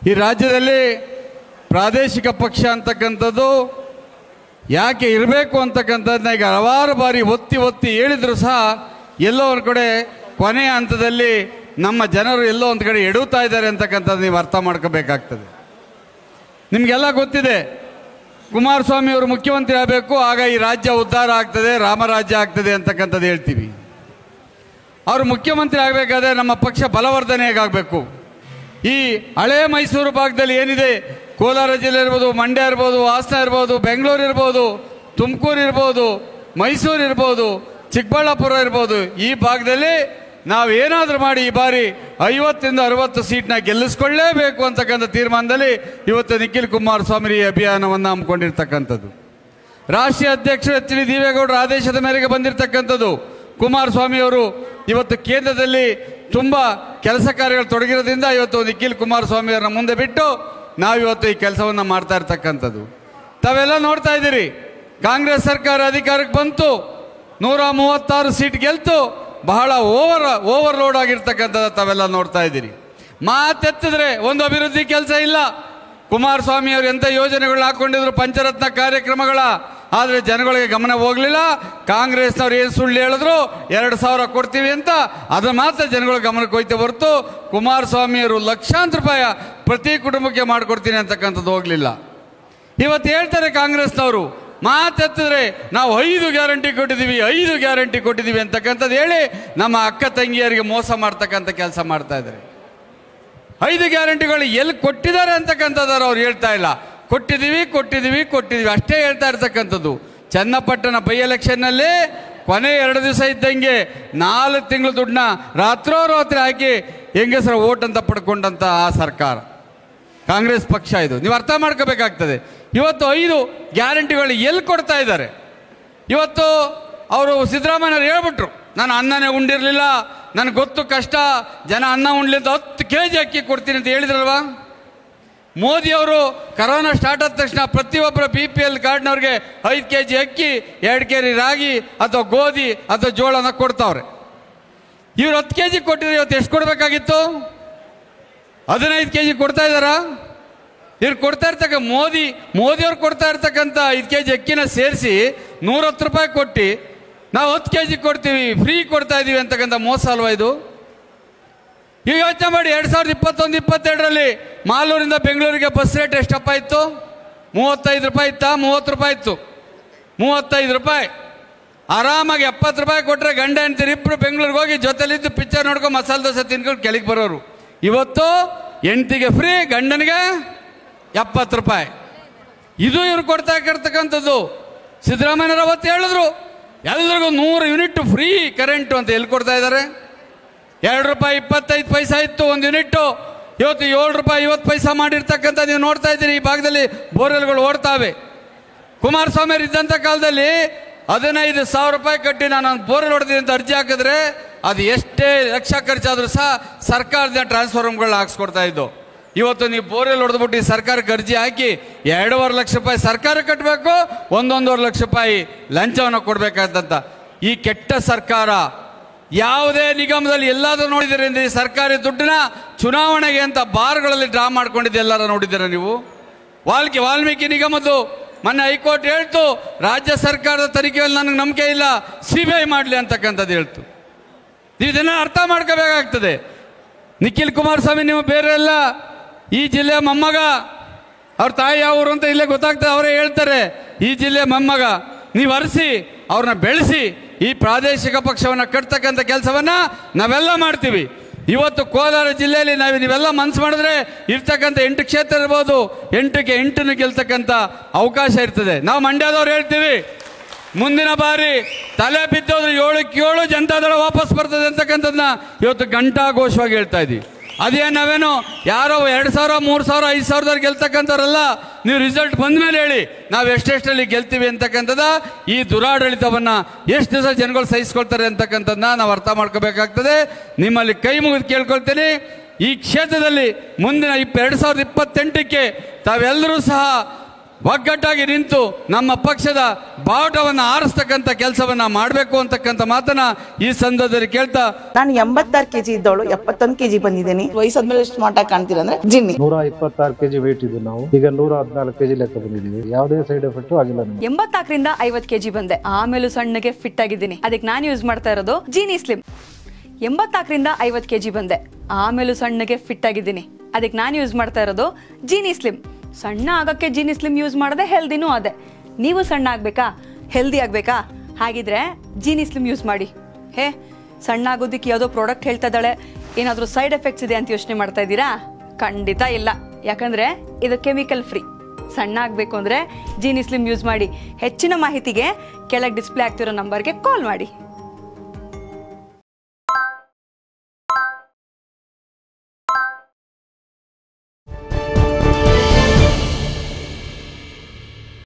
ಈ ರಾಜ್ಯದಲ್ಲಿ ಪ್ರಾದೇಶಿಕ ಪಕ್ಷ ಅಂತಕ್ಕಂಥದ್ದು ಯಾಕೆ ಇರಬೇಕು ಅಂತಕ್ಕಂಥದ್ದನ್ನ ಈಗ ಹಲವಾರು ಬಾರಿ ಒತ್ತಿ ಹೇಳಿದ್ರು ಸಹ ಎಲ್ಲೋ ಒಂದು ಕಡೆ ಕೊನೆಯ ಹಂತದಲ್ಲಿ ನಮ್ಮ ಜನರು ಎಲ್ಲೋ ಒಂದು ಕಡೆ ಎಡುತ್ತಾ ಇದ್ದಾರೆ ಅಂತಕ್ಕಂಥದ್ದು ನೀವು ಅರ್ಥ ಮಾಡ್ಕೋಬೇಕಾಗ್ತದೆ. ನಿಮಗೆಲ್ಲ ಗೊತ್ತಿದೆ, ಕುಮಾರಸ್ವಾಮಿ ಅವರು ಮುಖ್ಯಮಂತ್ರಿ ಆಗಬೇಕು, ಆಗ ಈ ರಾಜ್ಯ ಉದ್ಧಾರ ಆಗ್ತದೆ, ರಾಮರಾಜ್ಯ ಆಗ್ತದೆ ಅಂತಕ್ಕಂಥದ್ದು ಹೇಳ್ತೀವಿ. ಅವರು ಮುಖ್ಯಮಂತ್ರಿ ಆಗಬೇಕಾದ್ರೆ ನಮ್ಮ ಪಕ್ಷ ಬಲವರ್ಧನೆ ಹೇಗಾಗಬೇಕು, ಈ ಹಳೆ ಮೈಸೂರು ಭಾಗದಲ್ಲಿ ಏನಿದೆ, ಕೋಲಾರ ಜಿಲ್ಲೆ ಇರ್ಬೋದು, ಮಂಡ್ಯ ಇರ್ಬೋದು, ಹಾಸನ ಇರ್ಬೋದು, ಬೆಂಗಳೂರು ಇರ್ಬೋದು, ತುಮಕೂರು ಇರ್ಬೋದು, ಮೈಸೂರು ಇರ್ಬೋದು, ಚಿಕ್ಕಬಳ್ಳಾಪುರ ಇರ್ಬೋದು, ಈ ಭಾಗದಲ್ಲಿ ನಾವು ಏನಾದರೂ ಮಾಡಿ ಈ ಬಾರಿ 50ರಿಂದ 60 ಸೀಟ್ನ ಗೆಲ್ಲಿಸ್ಕೊಳ್ಳೇಬೇಕು ಅಂತಕ್ಕಂಥ ತೀರ್ಮಾನದಲ್ಲಿ ಇವತ್ತು ನಿಖಿಲ್ ಕುಮಾರಸ್ವಾಮಿ ಈ ಅಭಿಯಾನವನ್ನು ಹಮ್ಮಿಕೊಂಡಿರ್ತಕ್ಕಂಥದ್ದು. ರಾಷ್ಟ್ರೀಯ ಅಧ್ಯಕ್ಷರು ಎಚ್ ಡಿ ದೇವೇಗೌಡರ ಆದೇಶದ ಮೇರೆಗೆ ಬಂದಿರತಕ್ಕಂಥದ್ದು. ಕುಮಾರಸ್ವಾಮಿ ಅವರು ಇವತ್ತು ಕೇಂದ್ರದಲ್ಲಿ ತುಂಬ ಕೆಲಸ ಕಾರ್ಯಗಳು ತೊಡಗಿರೋದ್ರಿಂದ ಇವತ್ತು ನಿಖಿಲ್ ಕುಮಾರಸ್ವಾಮಿ ಅವರನ್ನ ಮುಂದೆ ಬಿಟ್ಟು ನಾವಿವತ್ತು ಈ ಕೆಲಸವನ್ನು ಮಾಡ್ತಾ ಇರ್ತಕ್ಕಂಥದ್ದು. ತಾವೆಲ್ಲ ನೋಡ್ತಾ ಇದ್ದೀರಿ, ಕಾಂಗ್ರೆಸ್ ಸರ್ಕಾರ ಅಧಿಕಾರಕ್ಕೆ ಬಂತು, 136 ಸೀಟ್ ಗೆಲ್ತು, ಬಹಳ ಓವರ್ಲೋಡ್ ಆಗಿರ್ತಕ್ಕಂಥದ್ದು ತಾವೆಲ್ಲ ನೋಡ್ತಾ ಇದ್ದೀರಿ. ಮಾತೆತ್ತಿದ್ರೆ ಒಂದು ಅಭಿವೃದ್ಧಿ ಕೆಲಸ ಇಲ್ಲ. ಕುಮಾರಸ್ವಾಮಿ ಅವರು ಎಂಥ ಯೋಜನೆಗಳನ್ನ ಹಾಕೊಂಡಿದ್ರು, ಪಂಚರತ್ನ ಕಾರ್ಯಕ್ರಮಗಳ, ಆದರೆ ಜನಗಳಿಗೆ ಗಮನ ಹೋಗಲಿಲ್ಲ. ಕಾಂಗ್ರೆಸ್ನವ್ರು ಏನು ಸುಳ್ಳು ಹೇಳಿದ್ರು, 2,000 ಕೊಡ್ತೀವಿ ಅಂತ, ಅದು ಮಾತ್ರ ಜನಗಳ ಗಮನಕ್ಕೆ ಹೋಯ್ತೆ ಹೊರತು ಕುಮಾರಸ್ವಾಮಿಯವರು ಲಕ್ಷಾಂತರ ರೂಪಾಯಿ ಪ್ರತಿ ಕುಟುಂಬಕ್ಕೆ ಮಾಡಿಕೊಡ್ತೀನಿ ಅಂತಕ್ಕಂಥದ್ದು ಹೋಗಲಿಲ್ಲ. ಇವತ್ತು ಹೇಳ್ತಾರೆ ಕಾಂಗ್ರೆಸ್ನವರು, ಮಾತೆತ್ತಿದ್ರೆ ನಾವು 5 ಗ್ಯಾರಂಟಿ ಕೊಟ್ಟಿದ್ದೀವಿ, 5 ಗ್ಯಾರಂಟಿ ಕೊಟ್ಟಿದ್ದೀವಿ ಅಂತಕ್ಕಂಥದ್ದು ಹೇಳಿ ನಮ್ಮ ಅಕ್ಕ ತಂಗಿಯರಿಗೆ ಮೋಸ ಮಾಡ್ತಕ್ಕಂಥ ಕೆಲಸ ಮಾಡ್ತಾ ಇದ್ದಾರೆ. 5 ಗ್ಯಾರಂಟಿಗಳು ಎಲ್ಲಿ ಕೊಟ್ಟಿದ್ದಾರೆ ಅಂತಕ್ಕಂಥದ್ದು ಅವ್ರು ಹೇಳ್ತಾ ಇಲ್ಲ. ಕೊಟ್ಟಿದ್ದೀವಿ ಅಷ್ಟೇ ಹೇಳ್ತಾ ಇರ್ತಕ್ಕಂಥದ್ದು. ಚನ್ನಪಟ್ಟಣ ಬೈ ಎಲೆಕ್ಷನ್ನಲ್ಲಿ ಕೊನೆ 2 ದಿವಸ ಇದ್ದಂಗೆ 4 ತಿಂಗಳು ದುಡ್ಡನ್ನ ರಾತ್ರೋರಾತ್ರಿ ಹಾಕಿ ಹೆಂಗಸರ ಓಟ್ ಅಂತ ಪಡ್ಕೊಂಡಂತ ಆ ಸರ್ಕಾರ, ಕಾಂಗ್ರೆಸ್ ಪಕ್ಷ ಇದು. ನೀವು ಅರ್ಥ ಮಾಡ್ಕೋಬೇಕಾಗ್ತದೆ. ಇವತ್ತು 5 ಗ್ಯಾರಂಟಿಗಳು ಎಲ್ಲಿ ಕೊಡ್ತಾ ಇದ್ದಾರೆ. ಇವತ್ತು ಅವರು ಸಿದ್ದರಾಮಯ್ಯವ್ರು ಹೇಳ್ಬಿಟ್ರು, ನಾನು ಅನ್ನನೇ ಉಂಡಿರಲಿಲ್ಲ, ನನಗೆ ಗೊತ್ತು ಕಷ್ಟ, ಜನ ಅನ್ನ ಉಣ್ಲಿಂದ 10 kg ಅಕ್ಕಿ ಕೊಡ್ತೀನಿ ಅಂತ ಹೇಳಿದ್ರಲ್ವಾ. ಮೋದಿಯವರು ಕರೋನಾ ಸ್ಟಾರ್ಟ್ ಆದ ತಕ್ಷಣ ಪ್ರತಿಯೊಬ್ಬರ BPL ಕಾರ್ಡ್ನವ್ರಿಗೆ 5 kg ಅಕ್ಕಿ, 2 kg ರಾಗಿ ಅಥವಾ ಗೋಧಿ ಅಥವಾ ಜೋಳನ ಕೊಡ್ತಾವ್ರೆ. ಇವ್ರು 10 kg ಕೊಟ್ಟಿದ್ರೆ ಇವತ್ತು ಎಷ್ಟು ಕೊಡಬೇಕಾಗಿತ್ತು? 15 kg ಕೊಡ್ತಾ ಇದ್ದಾರಾ? ಇವ್ರು ಕೊಡ್ತಾ ಇರ್ತಕ್ಕ ಮೋದಿಯವ್ರು ಕೊಡ್ತಾ ಇರ್ತಕ್ಕಂಥ 5 kg ಅಕ್ಕಿನ ಸೇರಿಸಿ 110 ರೂಪಾಯಿ ಕೊಟ್ಟು ನಾವು 10 kg ಕೊಡ್ತೀವಿ, ಫ್ರೀ ಕೊಡ್ತಾ ಇದೀವಿ ಅಂತಕ್ಕಂಥ ಮೋಸ ಅಲ್ವಾ ಇದು? ಈಗ ಯೋಚನೆ ಮಾಡಿ, 2021-22ರಲ್ಲಿ ಮಾಲೂರಿಂದ ಬೆಂಗಳೂರಿಗೆ ಬಸ್ ರೇಟ್ ಎಷ್ಟಪ್ಪ ಇತ್ತು? 35 ರೂಪಾಯಿ ಇತ್ತಾ? 30 ರೂಪಾಯಿ ಇತ್ತು. 35 ರೂಪಾಯಿ. ಆರಾಮಾಗಿ 70 ರೂಪಾಯಿ ಕೊಟ್ಟರೆ ಗಂಡ ಹೆಂಡ್ತಿರು ಇಬ್ಬರು ಬೆಂಗಳೂರಿಗೆ ಹೋಗಿ ಜೊತೆಲಿದ್ದು ಪಿಕ್ಚರ್ ನೋಡ್ಕೊಂಡು ಮಸಾಲೆ ದೋಸೆ ತಿನ್ಕೊಂಡು ಕೆಳಗೆ ಬರೋರು. ಇವತ್ತು ಹೆಂಡ್ತಿಗೆ ಫ್ರೀ, ಗಂಡನಿಗೆ 70 ರೂಪಾಯಿ. ಇದು ಇವ್ರು ಕೊಡ್ತಾ ಇರ್ತಕ್ಕಂಥದ್ದು. ಸಿದ್ದರಾಮಯ್ಯನವರು ಅವತ್ತು ಹೇಳಿದ್ರು ಎಲ್ರಿಗೂ 100 ಯೂನಿಟ್ ಫ್ರೀ ಕರೆಂಟು ಅಂತ. ಎಲ್ಲಿ ಕೊಡ್ತಾ ಇದ್ದಾರೆ? 2 ರೂಪಾಯಿ 25 ಪೈಸಾ ಇತ್ತು ಒಂದು ಯೂನಿಟ್ಟು, ಇವತ್ತು 7 ರೂಪಾಯಿ 50 ಪೈಸಾ ಮಾಡಿರ್ತಕ್ಕಂಥ ನೀವು ನೋಡ್ತಾ ಇದ್ದೀರಿ. ಈ ಭಾಗದಲ್ಲಿ ಬೋರ್ವೆಲ್ಗಳು ಓಡ್ತಾವೆ. ಕುಮಾರಸ್ವಾಮಿ ಅವರು ಇದ್ದಂಥ ಕಾಲದಲ್ಲಿ 15,000 ರೂಪಾಯಿ ಕಟ್ಟಿ ನಾನು ಬೋರ್ವೆಲ್ ಹೊಡೆದಿದ್ದೀನಿ ಅಂತ ಅರ್ಜಿ ಹಾಕಿದ್ರೆ ಅದು ಎಷ್ಟೇ ಲಕ್ಷ ಖರ್ಚಾದರೂ ಸಹ ಸರ್ಕಾರದ ಟ್ರಾನ್ಸ್ಫಾರ್ಮರ್ಗಳನ್ನ ಹಾಕ್ಸ್ಕೊಡ್ತಾ ಇದ್ದು. ಇವತ್ತು ನೀವು ಬೋರ್ವೆಲ್ ಹೊಡೆದ್ಬಿಟ್ಟು ಈ ಸರ್ಕಾರಕ್ಕೆ ಅರ್ಜಿ ಹಾಕಿ 2.5 ಲಕ್ಷ ರೂಪಾಯಿ ಸರ್ಕಾರ ಕಟ್ಟಬೇಕು, 1.5 ಲಕ್ಷ ರೂಪಾಯಿ ಲಂಚವನ್ನು ಕೊಡಬೇಕಾದಂತ ಈ ಕೆಟ್ಟ ಸರ್ಕಾರ. ಯಾವುದೇ ನಿಗಮದಲ್ಲಿ ಎಲ್ಲಾದರೂ ನೋಡಿದ್ದೀರಿ ಅಂದ್ರೆ ಈ ಸರ್ಕಾರಿ ದುಡ್ಡನ್ನ ಚುನಾವಣೆಗೆ ಅಂತ ಬಾರ್ಗಳಲ್ಲಿ ಡ್ರಾ ಮಾಡ್ಕೊಂಡಿದ್ದೆ ಎಲ್ಲರೂ ನೋಡಿದ್ದೀರ ನೀವು? ವಾಲ್ಮೀಕಿ ನಿಗಮದ್ದು ಮೊನ್ನೆ ಹೈಕೋರ್ಟ್ ಹೇಳ್ತು, ರಾಜ್ಯ ಸರ್ಕಾರದ ತನಿಖೆಯಲ್ಲಿ ನನಗೆ ನಂಬಿಕೆ ಇಲ್ಲ, CBI ಮಾಡಲಿ ಅಂತಕ್ಕಂಥದ್ದು ಹೇಳ್ತು. ನೀವು ಇದನ್ನ ಅರ್ಥ ಮಾಡ್ಕೋಬೇಕಾಗ್ತದೆ. ನಿಖಿಲ್ ಕುಮಾರಸ್ವಾಮಿ ನೀವು ಬೇರೆ ಎಲ್ಲ, ಈ ಜಿಲ್ಲೆಯ ಮೊಮ್ಮಗ, ಅವ್ರ ತಾಯಿ ಯಾವ ಊರು ಅಂತ ಇಲ್ಲೇ ಗೊತ್ತಾಗ್ತದೆ, ಅವರೇ ಹೇಳ್ತಾರೆ. ಈ ಜಿಲ್ಲೆಯ ಮೊಮ್ಮಗ ನೀವು ಅರಸಿ ಅವ್ರನ್ನ ಬೆಳೆಸಿ ಈ ಪ್ರಾದೇಶಿಕ ಪಕ್ಷವನ್ನು ಕಟ್ತಕ್ಕಂಥ ಕೆಲಸವನ್ನ ನಾವೆಲ್ಲ ಮಾಡ್ತೀವಿ. ಇವತ್ತು ಕೋಲಾರ ಜಿಲ್ಲೆಯಲ್ಲಿ ನೀವೆಲ್ಲ ಮನಸ್ಸು ಮಾಡಿದ್ರೆ ಇರ್ತಕ್ಕಂಥ 8 ಕ್ಷೇತ್ರ ಇರ್ಬೋದು, 8ಕ್ಕೆ 8 ಗೆಲ್ತಕ್ಕಂಥ ಅವಕಾಶ ಇರ್ತದೆ. ನಾವು ಮಂಡ್ಯದವ್ರು ಹೇಳ್ತೀವಿ, ಮುಂದಿನ ಬಾರಿ ತಲೆ ಬಿದ್ದೋದ್ರೆ 7ಕ್ಕೆ 7 ಜನತಾದಳ ವಾಪಸ್ ಬರ್ತದೆ ಅಂತಕ್ಕಂಥದ್ದನ್ನ ಇವತ್ತು ಘಂಟಾಘೋಷವಾಗಿ ಹೇಳ್ತಾ ಇದ್ದೀವಿ. ಅದೇ ನಾವೇನು ಯಾರೋ 2,000, 3,000, 5,000 ಗೆಲ್ತಕ್ಕಂಥವ್ರಲ್ಲ. ನೀವು ರಿಸಲ್ಟ್ ಬಂದ ಮೇಲೆ ಹೇಳಿ ನಾವು ಎಷ್ಟೆಷ್ಟರಲ್ಲಿ ಗೆಲ್ತೀವಿ ಅಂತಕ್ಕಂಥದ್ದು. ಈ ದುರಾಡಳಿತವನ್ನ ಎಷ್ಟು ದಿವಸ ಜನಗಳು ಸಹಿಸ್ಕೊಳ್ತಾರೆ ಅಂತಕ್ಕಂಥದ್ದನ್ನ ನಾವು ಅರ್ಥ ಮಾಡ್ಕೋಬೇಕಾಗ್ತದೆ. ನಿಮ್ಮಲ್ಲಿ ಕೈ ಮುಗಿದು ಕೇಳ್ಕೊಳ್ತೀನಿ, ಈ ಕ್ಷೇತ್ರದಲ್ಲಿ ಮುಂದಿನ 2028ಕ್ಕೆ ತಾವೆಲ್ಲರೂ ಸಹ ಒಗ್ಗಟ್ಟಾಗಿ ನಿಂತು ನಮ್ಮ ಪಕ್ಷದ ಬಾವುಟವನ್ನು ಆರಿಸ್ತಕ್ಕಂಥ ಕೆಲಸವನ್ನ ಮಾಡಬೇಕು ಅಂತಕ್ಕಂಥ ಮಾತನ್ನ ಈ ಸಂದರ್ಭದಲ್ಲಿ ಕೇಳ್ತಾ, ನಾನು 86 kg ಇದ್ದವಳು 71 kg ಬಂದಿದ್ದೀನಿ. ವಯಸ್ಸಾದ್ಮೇಲೆ ಸ್ಮಾರ್ಟ್ ಆಗಿ ಕಾಣ್ತೀರಾ ಅಂದ್ರೆ ಜಿನ್ನಿ. 126 kg ವೇಟ್ ಇದ್ದು ನಾವು ಈಗ 114 kg ಲೆಕ್ಕ ಬಂದಿದ್ದೀವಿ. ಯಾವುದೇ ಸೈಡ್ ಎಫೆಕ್ಟ್ ಆಗಿಲ್ಲ. 84ರಿಂದ 50 kg ಬಂದೆ, ಆಮೇಲೂ ಸಣ್ಣಗೆ ಫಿಟ್ ಆಗಿದ್ದೀನಿ. ಅದಕ್ಕೆ ನಾನು ಯೂಸ್ ಮಾಡ್ತಾ ಇರೋದು ಜೀನಿ ಸ್ಲಿಮ್. 84ರಿಂದ 50 kg ಬಂದೆ, ಆಮೇಲೂ ಸಣ್ಣಗೆ ಫಿಟ್ ಆಗಿದ್ದೀನಿ. ಅದಕ್ಕೆ ನಾನು ಯೂಸ್ ಮಾಡ್ತಾ ಇರೋದು ಜೀನಿ ಸ್ಲಿಮ್. ಸಣ್ಣ ಆಗಕ್ಕೆ ಜೀನಿ ಸ್ಲಿಮ್ ಯೂಸ್ ಮಾಡದೆ ಹೆಲ್ದಿನೂ ಅದೇ. ನೀವು ಸಣ್ಣ ಆಗ್ಬೇಕಾ, ಹೆಲ್ದಿ ಆಗ್ಬೇಕಾ? ಹಾಗಿದ್ರೆ ಜೀನಿ ಸ್ಲಿಮ್ ಯೂಸ್ ಮಾಡಿ. ಸಣ್ಣ ಆಗೋದಕ್ಕೆ ಯಾವುದೋ ಪ್ರಾಡಕ್ಟ್ ಹೇಳ್ತಾ ಇದ್ದಾಳೆ, ಏನಾದರೂ ಸೈಡ್ ಎಫೆಕ್ಟ್ಸ್ ಇದೆ ಅಂತ ಯೋಚನೆ ಮಾಡ್ತಾ ಇದ್ದೀರಾ? ಖಂಡಿತ ಇಲ್ಲ, ಯಾಕಂದ್ರೆ ಇದು ಕೆಮಿಕಲ್ ಫ್ರೀ. ಸಣ್ಣ ಆಗಬೇಕು ಅಂದ್ರೆ ಜೀನಿ ಸ್ಲಿಮ್ ಯೂಸ್ ಮಾಡಿ. ಹೆಚ್ಚಿನ ಮಾಹಿತಿಗೆ ಕೆಳಗೆ ಡಿಸ್ಪ್ಲೇ ಆಗ್ತಿರೋ ನಂಬರ್ಗೆ ಕಾಲ್ ಮಾಡಿ.